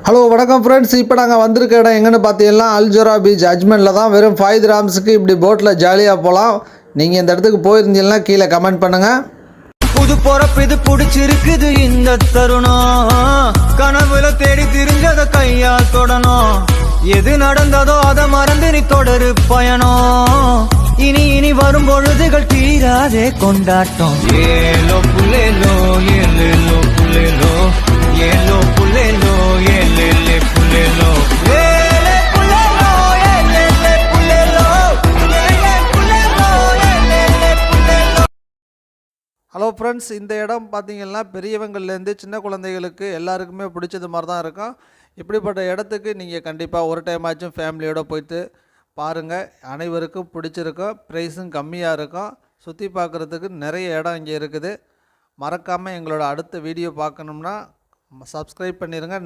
Hello வணக்கம் friends. இப்போ நாங்கள் வந்திருக்க இடம் எங்கன்னு பார்த்தீங்கன்னா அல்ஜோரா பீச் அஜ்மெண்டில் தான். வெறும் 5 dirhamsக்கு இப்படி போட்டில் ஜாலியாக போகலாம். நீங்கள் இந்த இடத்துக்கு போயிருந்தீங்கன்னா கீழே கமெண்ட் பண்ணுங்கள். புது பொறப்பு இது பிடிச்சிருக்குது இந்த தருணம். கனவுல தேடி திரிஞ்சத கையால் தொடணும். எது நடந்ததோ அதை மறந்து நீ தொடரு பயணம். இனி இனி வரும் பொழுதுகள் தீராதே கொண்டாட்டம். ஏலோ புல்லேலோ ஏலேலோ புல்லேலோ ஏலோ புல்லேலோ ஏலேலே புல்லேலோ ஏலே புல்லேலோ ஏலேலே புல்லேலோ ஏலே புல்லேலோ ஏலேலே புல்லேலோ. ஹலோ ஃப்ரெண்ட்ஸ், இந்த இடம் பார்த்தீங்கன்னா பெரியவங்கள்லேருந்து சின்ன குழந்தைகளுக்கு எல்லாருக்குமே பிடிச்சது மாதிரி தான் இருக்கும். இப்படிப்பட்ட இடத்துக்கு நீங்கள் கண்டிப்பாக ஒரு டைம் ஆச்சும் ஃபேமிலியோடு போய்ட்டு பாருங்கள். அனைவருக்கும் பிடிச்சிருக்கும். ப்ரைஸும் கம்மியாக இருக்கும். சுற்றி பார்க்குறதுக்கு நிறைய இடம் இங்கே இருக்குது. மறக்காமல் எங்களோட அடுத்த வீடியோ பார்க்கணும்னா சப்ஸ்கிரைப் பண்ணிடுங்க.